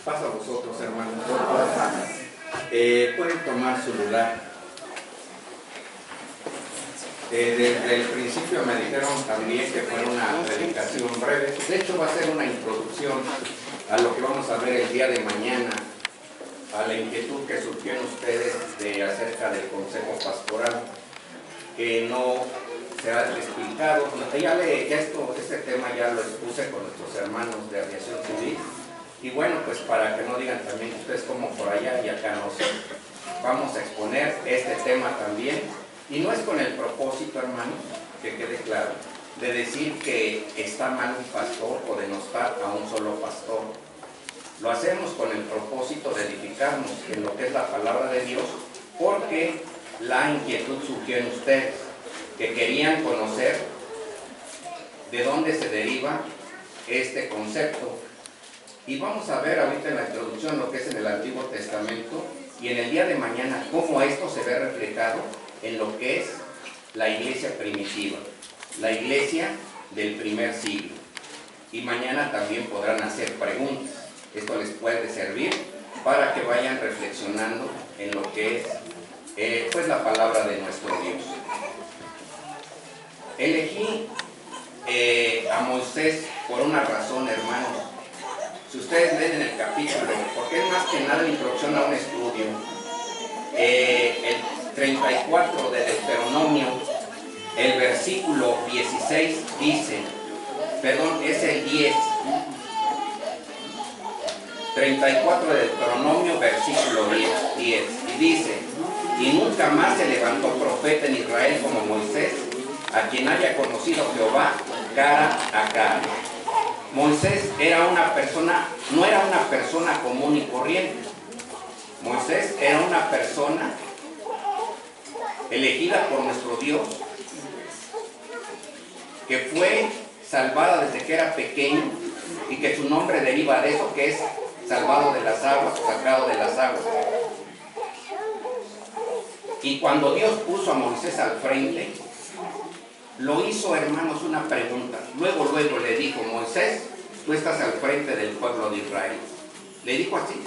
Pasa a vosotros, hermanos. Pueden tomar su lugar. Desde el principio me dijeron también que fuera una predicación breve. De hecho, va a ser una introducción a lo que vamos a ver el día de mañana, a la inquietud que surgió en ustedes acerca del consejo pastoral, que no se ha explicado. Este tema ya lo expuse con nuestros hermanos de aviación civil. Y bueno, pues para que no digan también ustedes como por allá y acá no sé, vamos a exponer este tema también. Y no es con el propósito, hermanos, que quede claro, de decir que está mal un pastor o denostar a un solo pastor. Lo hacemos con el propósito de edificarnos en lo que es la palabra de Dios, porque la inquietud surgió en ustedes, que querían conocer de dónde se deriva este concepto. Y vamos a ver ahorita en la introducción lo que es en el Antiguo Testamento y en el día de mañana cómo esto se ve reflejado en lo que es la iglesia primitiva, la iglesia del primer siglo. Y mañana también podrán hacer preguntas. Esto les puede servir para que vayan reflexionando en lo que es pues la palabra de nuestro Dios. Elegí a Moisés por una razón, hermanos. Si ustedes leen en el capítulo, porque es más que nada la introducción a un estudio, el 34 de Deuteronomio, el versículo 16 dice, perdón, es el 10, 34 de Deuteronomio, versículo 10, y dice, y nunca más se levantó profeta en Israel como Moisés, a quien haya conocido Jehová cara a cara. Moisés era una persona, no era una persona común y corriente. Moisés era una persona elegida por nuestro Dios, que fue salvada desde que era pequeño y que su nombre deriva de eso, que es salvado de las aguas, sacado de las aguas. Y cuando Dios puso a Moisés al frente, lo hizo, hermanos, una pregunta. Luego le dijo, Moisés, tú estás al frente del pueblo de Israel. Le dijo así.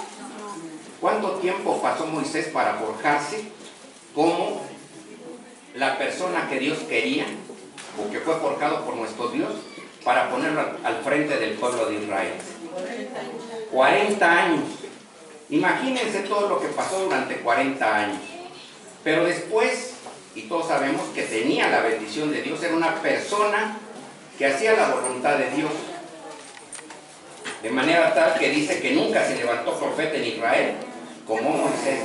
¿Cuánto tiempo pasó Moisés para forjarse como la persona que Dios quería, o que fue forjado por nuestro Dios, para ponerlo al frente del pueblo de Israel? 40 años. Imagínense todo lo que pasó durante 40 años. Pero después, y todos sabemos que tenía la bendición de Dios, era una persona que hacía la voluntad de Dios. De manera tal que dice que nunca se levantó profeta en Israel como Moisés.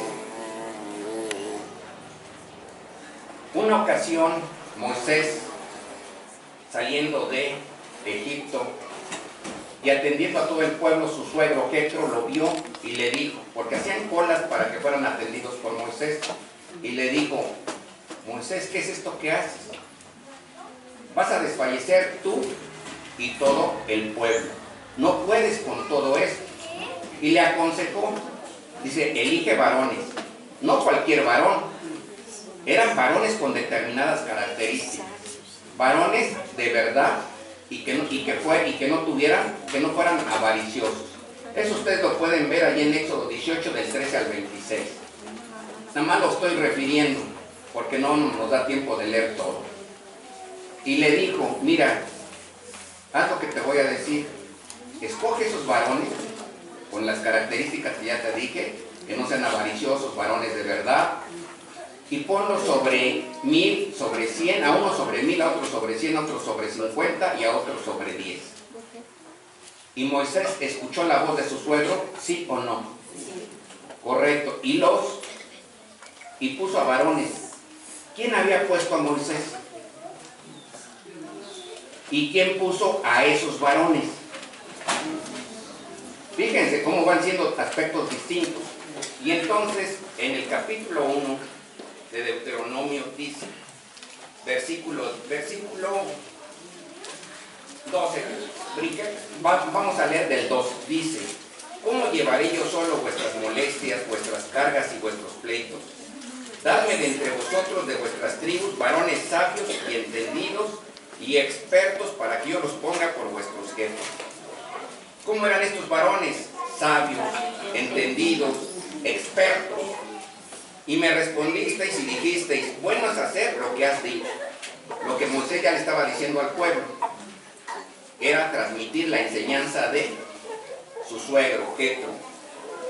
Una ocasión, Moisés, saliendo de Egipto y atendiendo a todo el pueblo, su suegro Jetro lo vio y le dijo, porque hacían colas para que fueran atendidos por Moisés, y le dijo, Moisés, ¿qué es esto que haces? Vas a desfallecer tú y todo el pueblo. No puedes con todo esto. Y le aconsejó, dice, elige varones, no cualquier varón. Eran varones con determinadas características, varones de verdad y que no fueran avariciosos. Eso ustedes lo pueden ver allí en Éxodo 18 del 13 al 26. Nada más lo estoy refiriendo porque no nos da tiempo de leer todo. Y le dijo, mira, haz lo que te voy a decir. Escoge esos varones con las características que ya te dije, que no sean avariciosos, varones de verdad, y ponlos sobre 1000, sobre 100, a uno sobre 1000, a otro sobre 100, a otro sobre 50 y a otro sobre 10. Y Moisés escuchó la voz de su suegro, ¿sí o no? Correcto. Y puso a varones. ¿Quién había puesto a Moisés? ¿Y quién puso a esos varones? Fíjense cómo van siendo aspectos distintos. Y entonces, en el capítulo 1 de Deuteronomio dice, versículo 12, vamos a leer del 2, dice, ¿cómo llevaré yo solo vuestras molestias, vuestras cargas y vuestros pleitos? Dadme de entre vosotros de vuestras tribus varones sabios y entendidos y expertos para que yo los ponga por vuestros jefes. ¿Cómo eran estos varones? Sabios, entendidos, expertos. Y me respondisteis y dijisteis, bueno es hacer lo que has dicho. Lo que Moisés ya le estaba diciendo al pueblo era transmitir la enseñanza de su suegro, Jetro.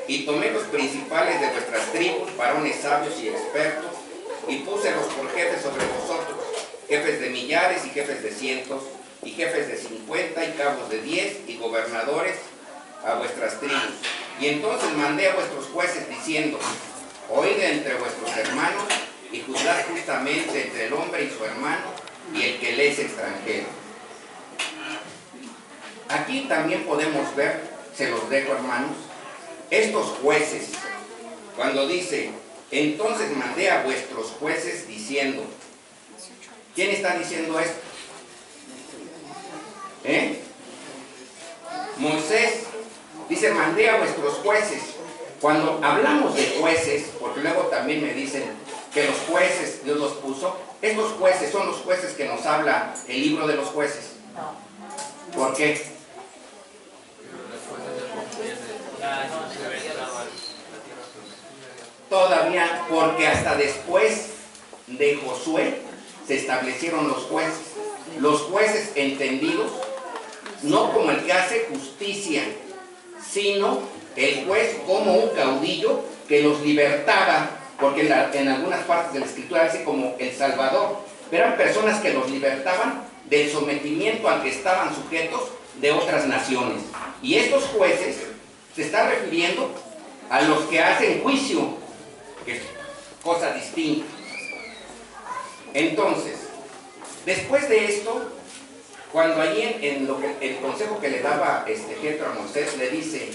Y tomé los principales de vuestras tribus, varones sabios y expertos, y púselos por jefes sobre vosotros, jefes de millares y jefes de cientos, y jefes de 50 y cabos de 10 y gobernadores a vuestras tribus. Y entonces mandé a vuestros jueces diciendo, oíd entre vuestros hermanos y juzgad justamente entre el hombre y su hermano y el que le es extranjero. Aquí también podemos ver, se los dejo hermanos, estos jueces, cuando dice, entonces mandé a vuestros jueces diciendo, ¿quién está diciendo esto? Moisés dice, mandé a vuestros jueces. Cuando hablamos de jueces, porque luego también me dicen que los jueces Dios los puso, estos jueces son los jueces que nos habla el libro de los jueces. ¿Por qué? Todavía, porque hasta después de Josué se establecieron los jueces entendidos, no como el que hace justicia, sino el juez como un caudillo que los libertaba, porque en algunas partes de la escritura dice como el Salvador. Eran personas que los libertaban del sometimiento al que estaban sujetos de otras naciones. Y estos jueces se está refiriendo a los que hacen juicio, que es cosa distinta. Entonces, después de esto, cuando allí en lo que, el consejo que le daba Jetro a Moisés, le dice,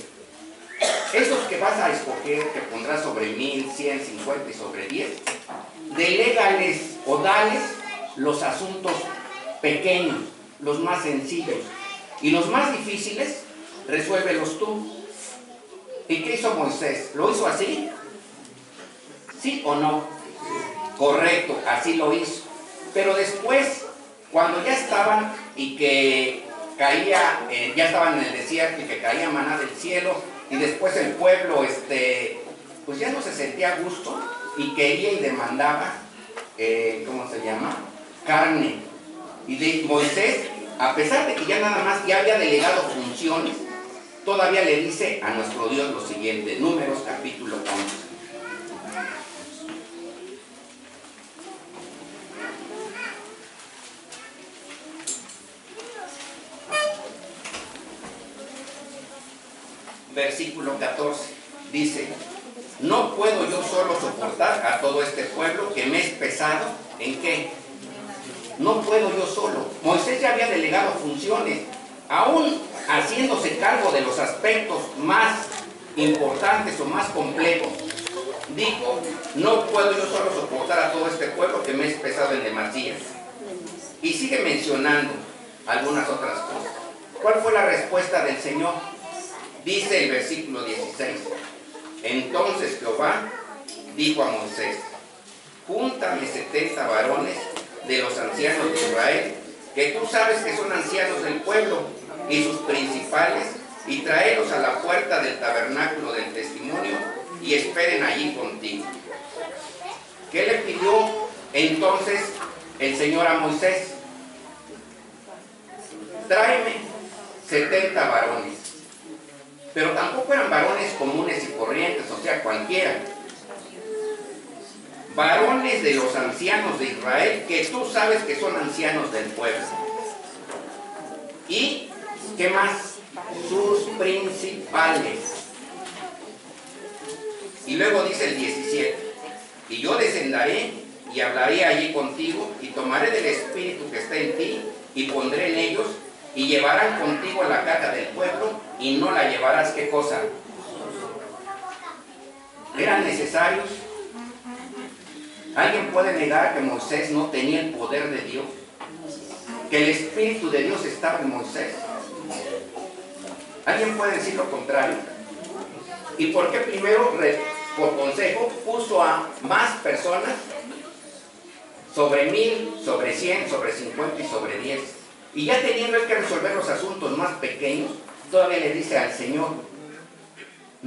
estos que vas a escoger, que pondrás sobre 1000, 100, 50 y sobre 10, delégales o dales los asuntos pequeños, los más sencillos, y los más difíciles, resuélvelos tú. ¿Y qué hizo Moisés? ¿Lo hizo así? ¿Sí o no? Correcto, así lo hizo. Pero después, cuando ya estaban y que caía, ya estaban en el desierto y que caía maná del cielo, y después el pueblo, pues ya no se sentía a gusto y quería y demandaba, ¿cómo se llama? Carne. Y de Moisés, a pesar de que ya nada más ya había delegado funciones, todavía le dice a nuestro Dios lo siguiente, Números capítulo 11. Versículo 14, dice, no puedo yo solo soportar a todo este pueblo que me es pesado, ¿en qué? No puedo yo solo. Moisés ya había delegado funciones, aún haciéndose cargo de los aspectos más importantes o más complejos. Dijo, no puedo yo solo soportar a todo este pueblo que me es pesado en demasía. Y sigue mencionando algunas otras cosas. ¿Cuál fue la respuesta del Señor? Dice el versículo 16, entonces Jehová dijo a Moisés, júntame 70 varones de los ancianos de Israel, que tú sabes que son ancianos del pueblo, y sus principales, y tráelos a la puerta del tabernáculo del testimonio, y esperen allí contigo. ¿Qué le pidió entonces el Señor a Moisés? Tráeme 70 varones. Pero tampoco eran varones comunes y corrientes, o sea, cualquiera. Varones de los ancianos de Israel, que tú sabes que son ancianos del pueblo. ¿Y qué más? Sus principales. Y luego dice el 17, y yo descenderé y hablaré allí contigo, y tomaré del espíritu que está en ti, y pondré en ellos, y llevarán contigo la carga del pueblo, y no la llevarás, ¿qué cosa? ¿Eran necesarios? ¿Alguien puede negar que Moisés no tenía el poder de Dios? ¿Que el Espíritu de Dios estaba en Moisés? ¿Alguien puede decir lo contrario? ¿Y por qué primero, por consejo, puso a más personas sobre 1000, sobre 100, sobre 50 y sobre 10? Y ya teniendo él que resolver los asuntos más pequeños, todavía le dice al Señor,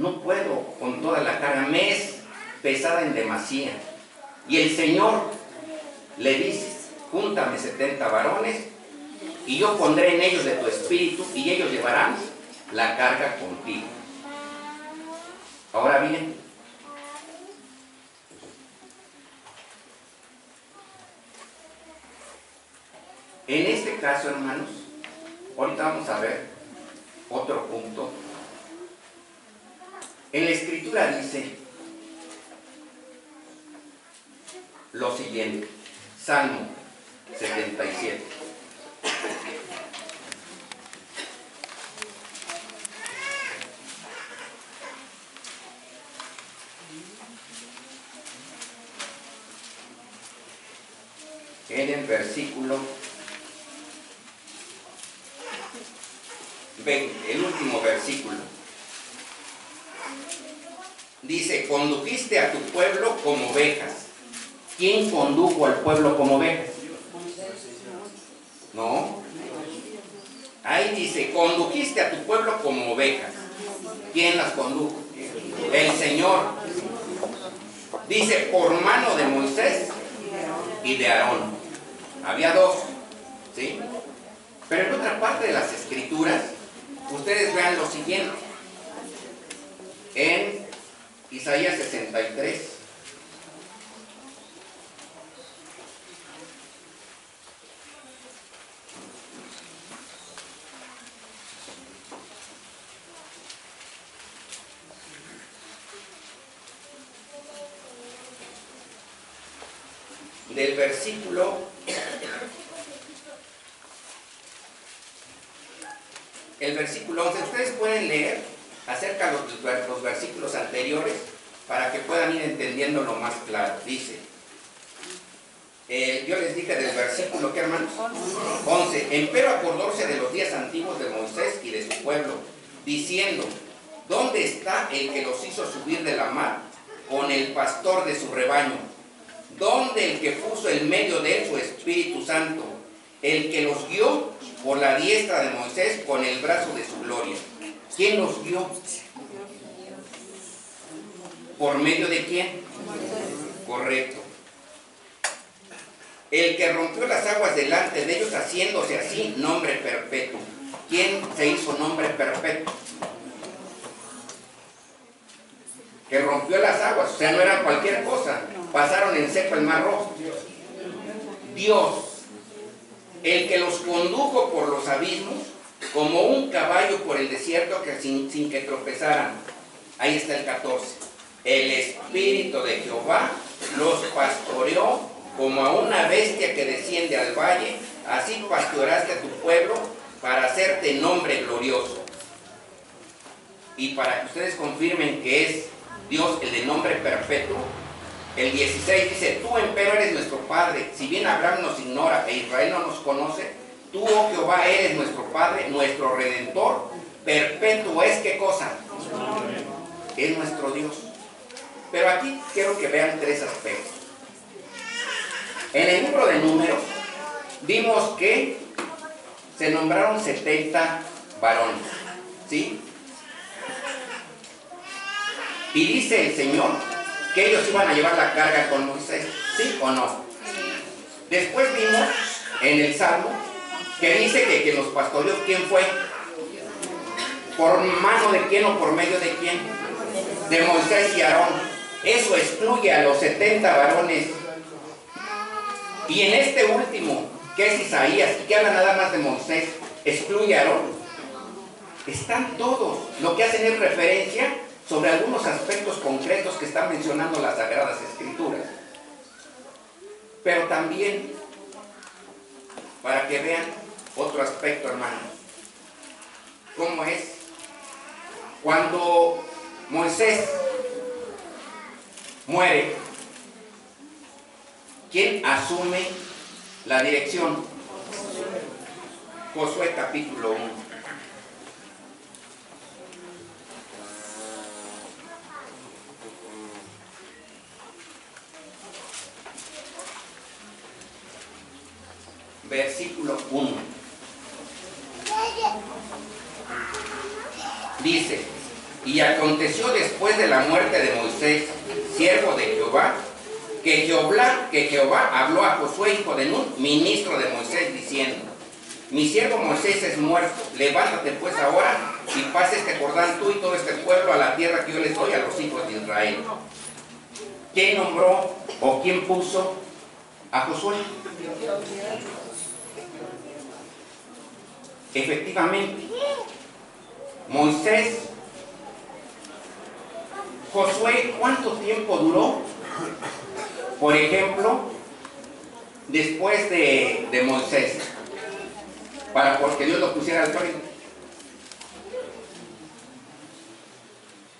no puedo con toda la carga, me es pesada en demasía. Y el Señor le dice, júntame 70 varones y yo pondré en ellos de tu espíritu y ellos llevarán la carga contigo. Ahora bien, en este caso, hermanos, ahorita vamos a ver otro punto. En la Escritura dice lo siguiente, Salmo 77. En el versículo 20, el último versículo, dice, condujiste a tu pueblo como ovejas. ¿Quién condujo al pueblo como ovejas? No. Ahí dice, condujiste a tu pueblo como ovejas. ¿Quién las condujo? El Señor. Dice, por mano de Moisés y de Aarón. Había dos, ¿sí? Pero en otra parte de las Escrituras, ustedes vean lo siguiente. En Isaías 63. Del versículo, el versículo 11, ustedes pueden leer acerca de los versículos anteriores para que puedan ir entendiéndolo más claro. Dice, yo les dije del versículo, ¿qué, hermanos? 11. Empero acordóse de los días antiguos de Moisés y de su pueblo, diciendo, ¿dónde está el que los hizo subir de la mar con el pastor de su rebaño? ¿Dónde el que puso en medio de él su Espíritu Santo? El que los guió por la diestra de Moisés con el brazo de su gloria. ¿Quién los guió? ¿Por medio de quién? Correcto. El que rompió las aguas delante de ellos, haciéndose así nombre perpetuo. ¿Quién se hizo nombre perpetuo? Que rompió las aguas, o sea, no era cualquier cosa. Pasaron en seco el mar rojo. Dios, el que los condujo por los abismos, como un caballo por el desierto, que sin que tropezaran. Ahí está el 14. El Espíritu de Jehová los pastoreó como a una bestia que desciende al valle, así pastoreaste a tu pueblo para hacerte nombre glorioso. Y para que ustedes confirmen que es Dios el de nombre perpetuo, el 16 dice, tú empero eres nuestro Padre, si bien Abraham nos ignora e Israel no nos conoce, tú, oh Jehová, eres nuestro Padre, nuestro Redentor, perpetuo es, ¿qué cosa? Es nuestro Dios. Pero aquí quiero que vean tres aspectos. En el libro de Números vimos que se nombraron 70 varones, ¿sí? Y dice el Señor que ellos iban a llevar la carga con Moisés, ¿sí o no? Después vimos en el Salmo que dice que quien los pastoreó, ¿quién fue? ¿Por mano de quién o por medio de quién? De Moisés y Aarón. Eso excluye a los 70 varones. Y en este último, que es Isaías, y que habla nada más de Moisés, excluye a Aarón. Están todos. Lo que hacen es referencia sobre algunos aspectos concretos que están mencionando las Sagradas Escrituras. Pero también, para que vean otro aspecto, hermanos, cómo es cuando Moisés muere, ¿quién asume la dirección? Josué capítulo 1. Versículo 1. Dice, Y aconteció después de la muerte de Moisés, siervo de Jehová, que Jehová habló a Josué, hijo de Nun, ministro de Moisés, diciendo: mi siervo Moisés es muerto, levántate pues ahora y pase este Jordán tú y todo este pueblo a la tierra que yo les doy a los hijos de Israel. ¿Quién nombró o quién puso a Josué? Efectivamente, Moisés. Josué, ¿cuánto tiempo duró? Por ejemplo, después de Moisés, porque Dios lo pusiera al frente.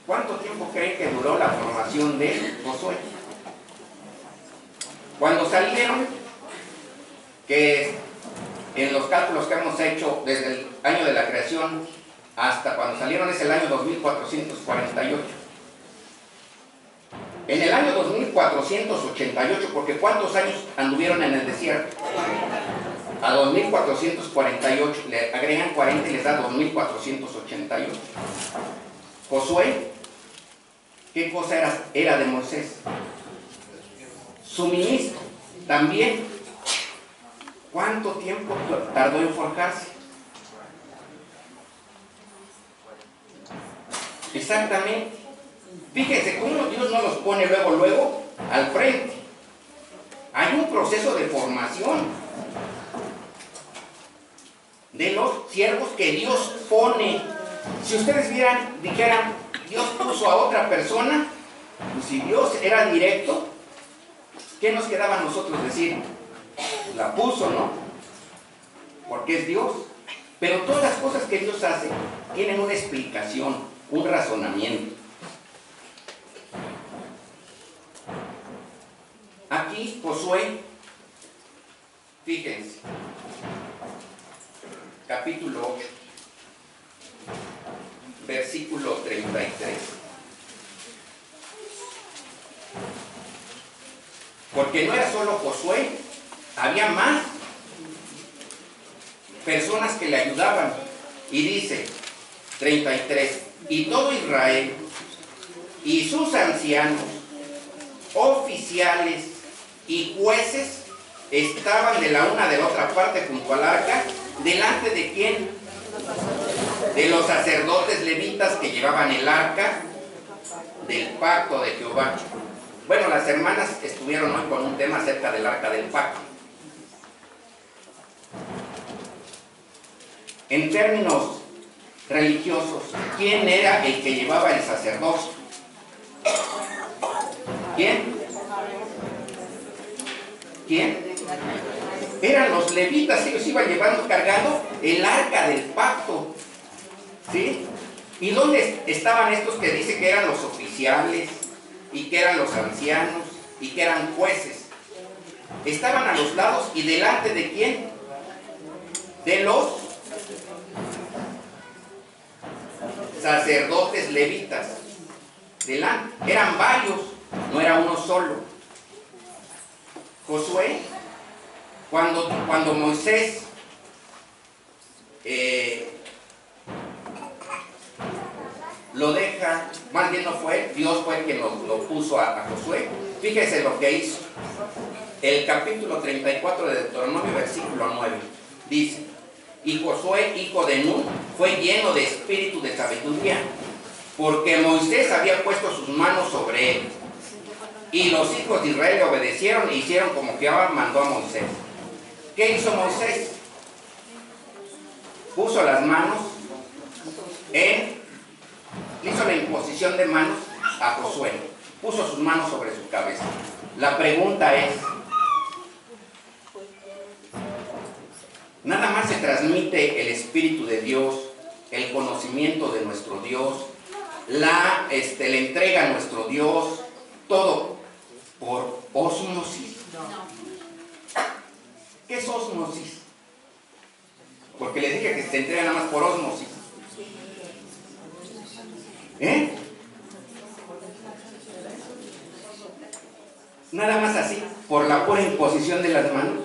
¿Cuánto tiempo creen que duró la formación de Josué? Cuando salieron, que en los cálculos que hemos hecho desde el año de la creación hasta cuando salieron es el año 2448. En el año 2488, porque ¿cuántos años anduvieron en el desierto? A 2448 le agregan 40 y les da 2488. Josué, ¿qué cosa era de Moisés? Su ministro también. ¿Cuánto tiempo tardó en forjarse? Exactamente. Fíjense cómo Dios no los pone luego al frente. Hay un proceso de formación de los siervos que Dios pone. Si ustedes dijeran, Dios puso a otra persona, pues si Dios era directo, ¿qué nos quedaba a nosotros decir? La puso, ¿no? Porque es Dios. Pero todas las cosas que Dios hace tienen una explicación, un razonamiento. Aquí Josué, fíjense, capítulo 8, versículo 33. Porque no era solo Josué, había más personas que le ayudaban. Y dice, 33, y todo Israel y sus ancianos, oficiales y jueces estaban de la una de la otra parte junto al arca. ¿Delante de quién? De los sacerdotes levitas que llevaban el arca del pacto de Jehová. Bueno, las hermanas estuvieron hoy con un tema acerca del arca del pacto. En términos religiosos, ¿quién era el que llevaba el sacerdocio? ¿Quién? ¿Quién? Eran los levitas, ellos iban llevando cargado el arca del pacto. ¿Sí? ¿Y dónde estaban estos que dice que eran los oficiales, y que eran los ancianos, y que eran jueces? Estaban a los lados, ¿y delante de quién? De los sacerdotes levitas. Delante, eran varios, no era uno solo. Josué, cuando Moisés lo deja, más bien no fue, Dios fue el que lo puso a Josué. Fíjese lo que hizo. El capítulo 34 de Deuteronomio, versículo 9, dice: y Josué, hijo de Nun, fue lleno de espíritu de sabiduría, porque Moisés había puesto sus manos sobre él. Y los hijos de Israel le obedecieron e hicieron como Jehová mandó a Moisés. ¿Qué hizo Moisés? Puso las manos hizo la imposición de manos a Josué. Puso sus manos sobre su cabeza. La pregunta es, nada más se transmite el Espíritu de Dios, el conocimiento de nuestro Dios, la entrega a nuestro Dios, todo por ósmosis. ¿Qué es ósmosis? Porque les dije que se entrega nada más por ósmosis. Nada más así, por la pura imposición de las manos.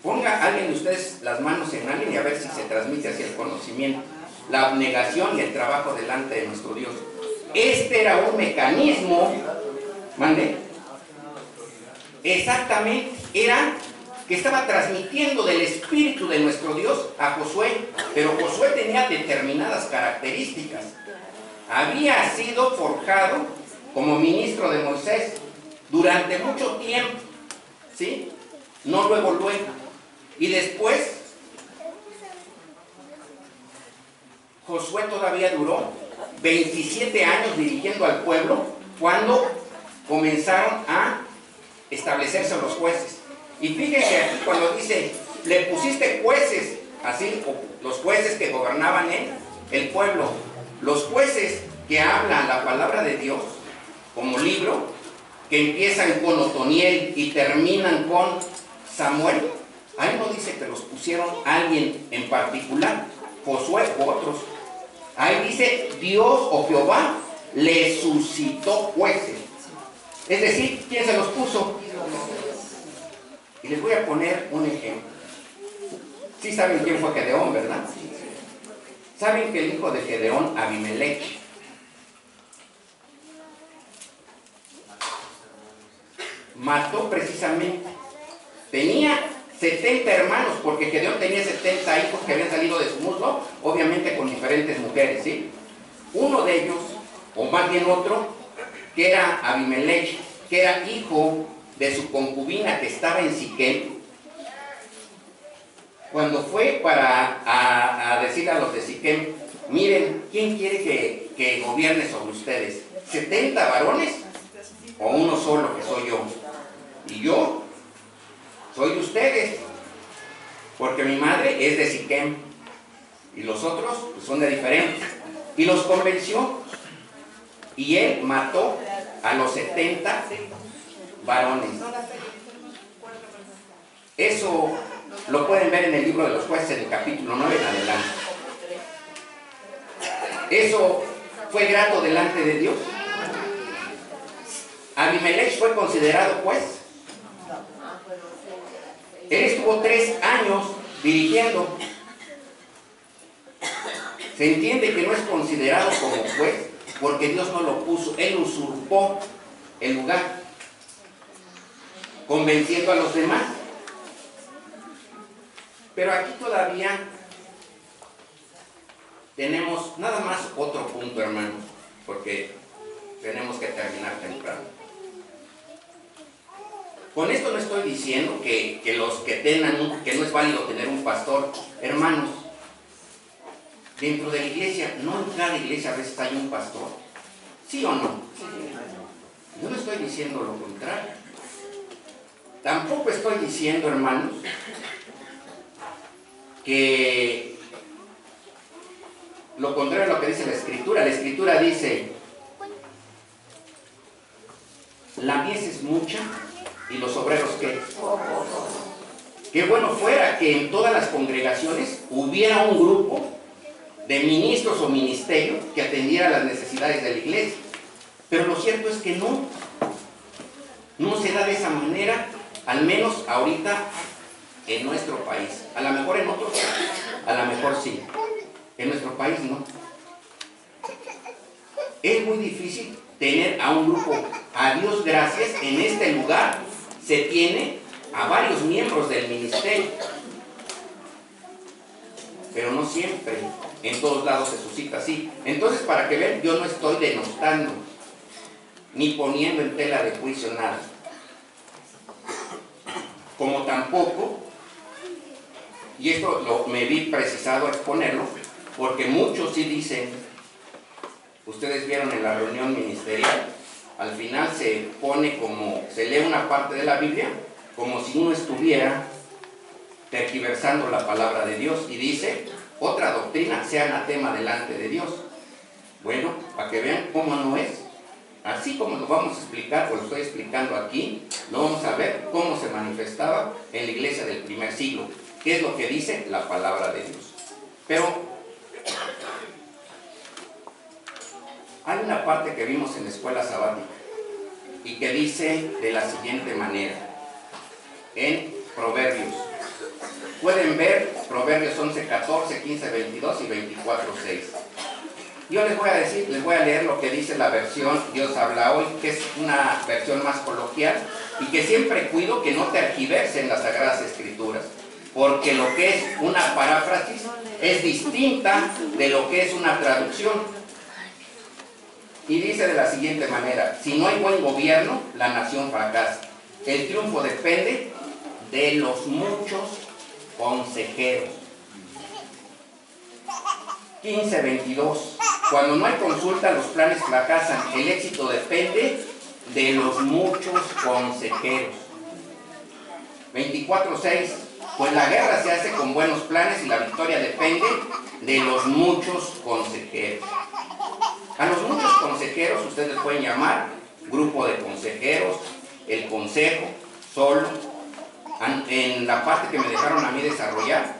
Ponga a alguien de ustedes las manos en alguien y a ver si se transmite hacia el conocimiento. la abnegación y el trabajo delante de nuestro Dios. Este era un mecanismo, ¿mande? Exactamente, era que estaba transmitiendo del Espíritu de nuestro Dios a Josué, pero Josué tenía determinadas características. Había sido forjado como ministro de Moisés durante mucho tiempo, ¿sí? No luego. Y después, Josué todavía duró 27 años dirigiendo al pueblo cuando comenzaron a establecerse los jueces. Y fíjense aquí cuando dice, le pusiste jueces, así, los jueces que gobernaban el pueblo, los jueces que hablan la palabra de Dios como libro, que empiezan con Otoniel y terminan con Samuel. Ahí no dice que los pusieron alguien en particular, Josué u otros. Ahí dice Dios o Jehová le suscitó jueces. Es decir, ¿quién se los puso? Y les voy a poner un ejemplo. Sí saben quién fue Gedeón, ¿verdad? Saben que el hijo de Gedeón, Abimelech, mató precisamente, tenía 70 hermanos, porque Gedeón tenía 70 hijos que habían salido de su muslo, obviamente con diferentes mujeres, ¿sí? Uno de ellos, o más bien otro, que era Abimelech, que era hijo de su concubina que estaba en Siquem, cuando fue a decir a los de Siquem, miren, ¿quién quiere que gobierne sobre ustedes? ¿70 varones o uno solo que soy yo? Y yo soy de ustedes, porque mi madre es de Siquem y los otros pues, son de diferentes. Y los convenció y él mató a los 70 varones. Eso lo pueden ver en el libro de los jueces, en el capítulo 9 en adelante. ¿Eso fue grato delante de Dios? Abimelech fue considerado juez. Él estuvo 3 años dirigiendo. Se entiende que no es considerado como juez porque Dios no lo puso. Él usurpó el lugar, convenciendo a los demás. Pero aquí todavía tenemos nada más otro punto, hermanos, porque tenemos que terminar temprano. Con esto no estoy diciendo que los que tengan, que no es válido tener un pastor. Hermanos, dentro de la iglesia, no en cada iglesia a veces hay un pastor. ¿Sí o no? Yo no estoy diciendo lo contrario. Tampoco estoy diciendo, hermanos, que lo contrario a lo que dice la Escritura. La Escritura dice, la mies es mucha y los obreros ¿qué? Qué bueno fuera que en todas las congregaciones hubiera un grupo de ministros o ministerios que atendiera las necesidades de la iglesia. Pero lo cierto es que no se da de esa manera, al menos ahorita en nuestro país. A lo mejor en otros, a lo mejor sí. En nuestro país no. Es muy difícil tener a un grupo. A Dios gracias, en este lugar se tiene a varios miembros del ministerio. Pero no siempre, en todos lados se suscita así. Entonces, para que vean, yo no estoy denostando, ni poniendo en tela de juicio nada. Como tampoco, y esto me vi precisado a exponerlo, porque muchos sí dicen, ustedes vieron en la reunión ministerial, al final se pone como, se lee una parte de la Biblia, como si uno estuviera tergiversando la palabra de Dios, y dice, otra doctrina sea anatema delante de Dios. Bueno, para que vean cómo no es, así como lo vamos a explicar, o lo estoy explicando aquí, lo vamos a ver cómo se manifestaba en la iglesia del primer siglo, qué es lo que dice la palabra de Dios. Pero hay una parte que vimos en la escuela sabática y que dice de la siguiente manera, en Proverbios. Pueden ver Proverbios 11, 14, 15, 22 y 24, 6. Yo les voy a leer lo que dice la versión Dios habla hoy, que es una versión más coloquial y que siempre cuido que no tergiversen las Sagradas Escrituras, porque lo que es una paráfrasis es distinta de lo que es una traducción. Y dice de la siguiente manera: si no hay buen gobierno, la nación fracasa. El triunfo depende de los muchos consejeros. 15, 22. Cuando no hay consulta, los planes fracasan. El éxito depende de los muchos consejeros. 24, 6. Pues la guerra se hace con buenos planes y la victoria depende de los muchos consejeros. A los muchos consejeros ustedes pueden llamar grupo de consejeros, el consejo, solo. En la parte que me dejaron a mí desarrollar,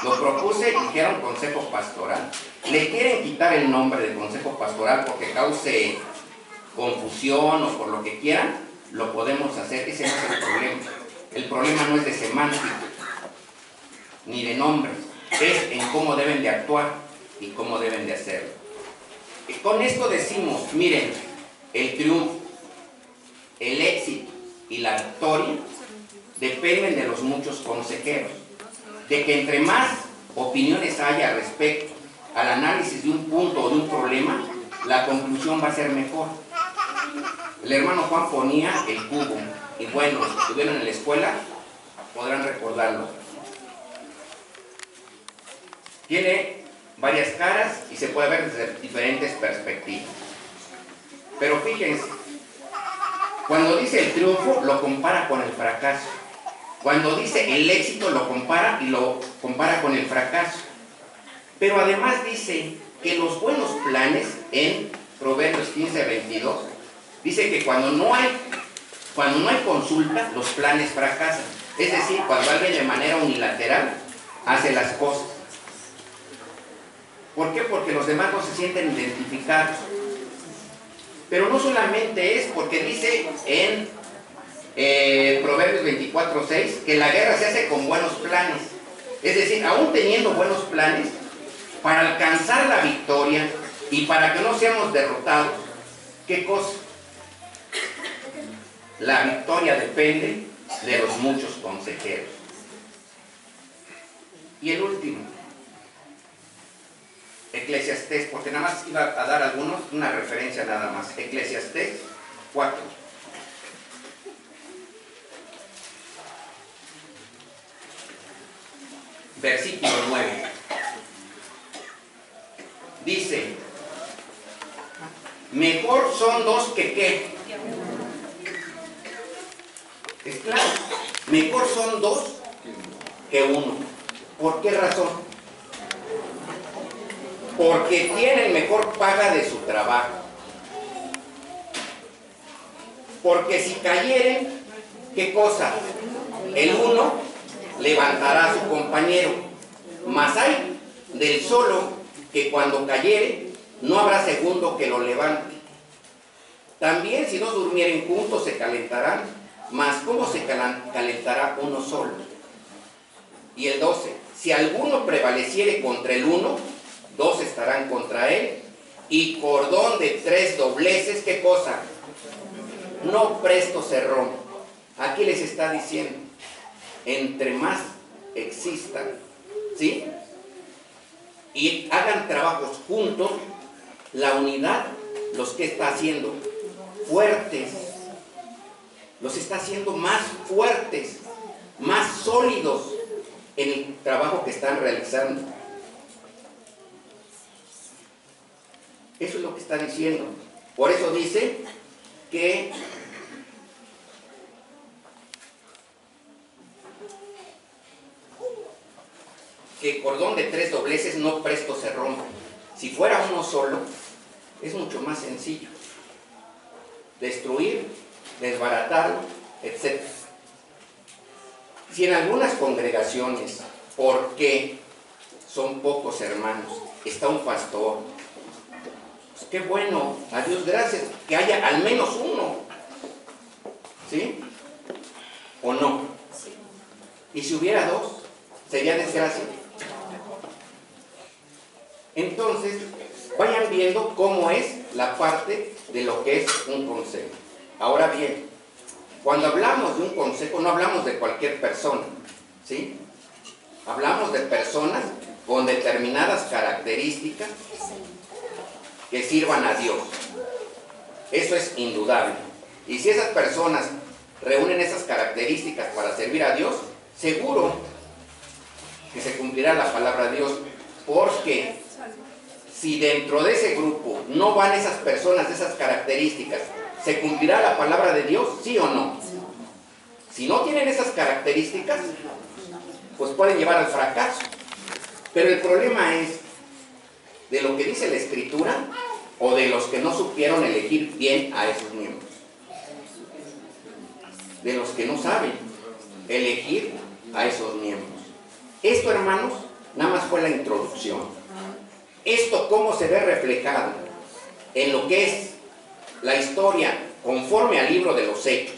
lo propuse y dijeron consejo pastoral. Le quieren quitar el nombre de consejo pastoral porque cause confusión o por lo que quieran, lo podemos hacer, ese no es el problema. El problema no es de semántica, ni de nombres, es en cómo deben de actuar y cómo deben de hacerlo. Y con esto decimos, miren, el triunfo, el éxito y la victoria dependen de los muchos consejeros, de que entre más opiniones haya respecto al análisis de un punto o de un problema, la conclusión va a ser mejor. El hermano Juan ponía el cubo, y bueno, los que estuvieron en la escuela podrán recordarlo. Tiene varias caras y se puede ver desde diferentes perspectivas. Pero fíjense, cuando dice el triunfo, lo compara con el fracaso. Cuando dice el éxito, lo compara y lo compara con el fracaso. Pero además dice que los buenos planes, en Proverbios 15, 22, dice que cuando no hay consulta, los planes fracasan. Es decir, cuando alguien de manera unilateral hace las cosas. ¿Por qué? Porque los demás no se sienten identificados. Pero no solamente es porque dice en Proverbios 24, 6 que la guerra se hace con buenos planes. Es decir, aún teniendo buenos planes, para alcanzar la victoria y para que no seamos derrotados, ¿qué cosa? La victoria depende de los muchos consejeros. Y el último, Eclesiastés, porque nada más iba a dar algunos, una referencia nada más. Eclesiastés 4. Versículo 9. Dice, mejor son dos que ¿qué? Es claro, mejor son dos que uno. ¿Por qué razón? Porque tienen mejor paga de su trabajo. Porque si cayeren, ¿qué cosa? El uno levantará a su compañero, mas hay del solo que cuando cayere no habrá segundo que lo levante. También si dos durmieren juntos se calentarán, mas ¿cómo se calentará uno solo? Y el 12, si alguno prevaleciere contra el uno, dos estarán contra él, y cordón de 3 dobleces, ¿qué cosa? No presto se rompe. Aquí les está diciendo, entre más existan, ¿sí?, y hagan trabajos juntos, la unidad los que está haciendo fuertes, los está haciendo más fuertes, más sólidos en el trabajo que están realizando. Eso es lo que está diciendo. Por eso dice que el cordón de 3 dobleces no presto se rompe. Si fuera uno solo, es mucho más sencillo destruir, desbaratarlo, etc. Si en algunas congregaciones, porque son pocos hermanos, está un pastor, pues qué bueno, a Dios gracias, que haya al menos uno, ¿sí? ¿O no? Y si hubiera dos, Sería desgracia. Entonces, vayan viendo cómo es la parte de lo que es un consejo. Ahora bien, cuando hablamos de un consejo, no hablamos de cualquier persona, ¿sí? Hablamos de personas con determinadas características que sirvan a Dios. Eso es indudable. Y si esas personas reúnen esas características para servir a Dios, seguro que se cumplirá la palabra de Dios, porque si dentro de ese grupo no van esas personas de esas características, ¿se cumplirá la palabra de Dios? ¿Sí o no? Si no tienen esas características, pues pueden llevar al fracaso. Pero el problema es de lo que dice la Escritura o de los que no supieron elegir bien a esos miembros. De los que no saben elegir a esos miembros. Esto, hermanos, nada más fue la introducción. Esto cómo se ve reflejado en lo que es la historia conforme al libro de los Hechos.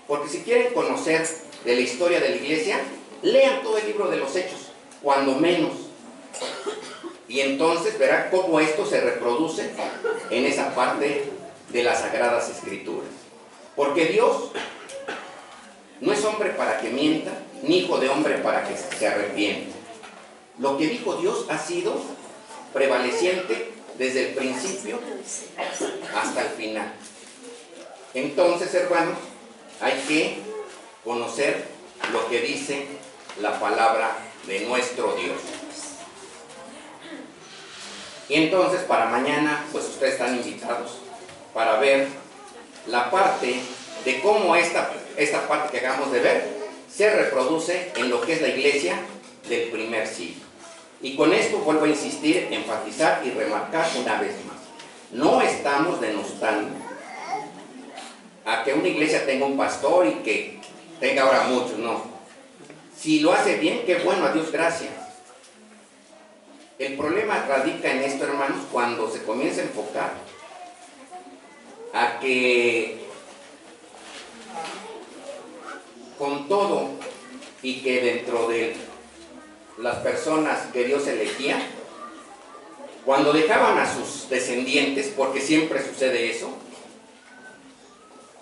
Porque si quieren conocer de la historia de la iglesia, lean todo el libro de los Hechos, cuando menos. Y entonces verán cómo esto se reproduce en esa parte de las Sagradas Escrituras. Porque Dios no es hombre para que mienta, ni hijo de hombre para que se arrepienta. Lo que dijo Dios ha sido prevaleciente desde el principio hasta el final. Entonces, hermanos, hay que conocer lo que dice la palabra de nuestro Dios. Y entonces para mañana, pues ustedes están invitados para ver la parte de cómo esta parte que acabamos de ver se reproduce en lo que es la iglesia del primer siglo. Y con esto vuelvo a insistir, enfatizar y remarcar una vez más. No estamos denostando a que una iglesia tenga un pastor y que tenga ahora muchos, no. Si lo hace bien, qué bueno, a Dios gracias. El problema radica en esto, hermanos, cuando se comienza a enfocar a que con todo y que dentro de las personas que Dios elegía, cuando dejaban a sus descendientes, porque siempre sucede eso,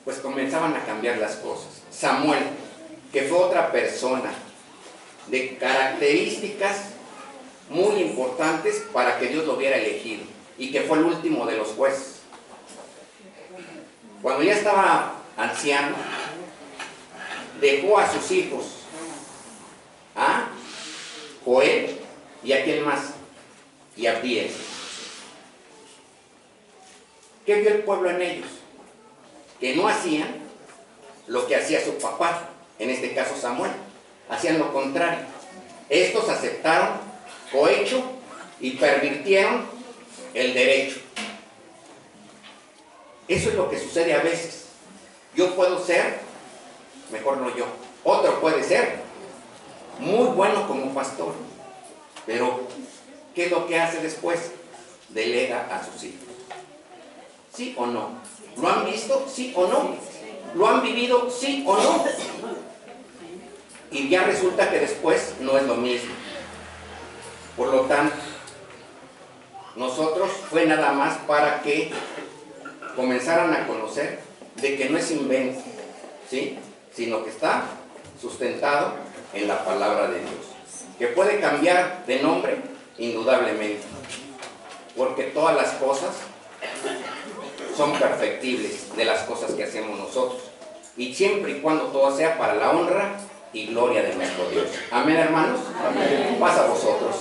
pues comenzaban a cambiar las cosas. Samuel, que fue otra persona de características muy importantes para que Dios lo hubiera elegido, y que fue el último de los jueces. Cuando ya estaba anciano, dejó a sus hijos, a Joel y a quién más, y a Abdiel. ¿Qué vio el pueblo en ellos? Que no hacían lo que hacía su papá, en este caso Samuel, hacían lo contrario. Estos aceptaron cohecho y pervirtieron el derecho. Eso es lo que sucede a veces. Yo puedo ser, mejor no yo, otro puede ser muy bueno como pastor, pero ¿qué es lo que hace después? Delega a sus hijos. ¿Sí o no? ¿Lo han visto? ¿Sí o no? ¿Lo han vivido? ¿Sí o no? Y ya resulta que después no es lo mismo. Por lo tanto, nosotros fue nada más para que comenzaran a conocer de que no es invento, ¿sí? Sino que está sustentado en la palabra de Dios. Que puede cambiar de nombre, indudablemente, porque todas las cosas son perfectibles de las cosas que hacemos nosotros, y siempre y cuando todo sea para la honra y gloria de nuestro Dios. Amén, hermanos. Amén. Pasa a vosotros.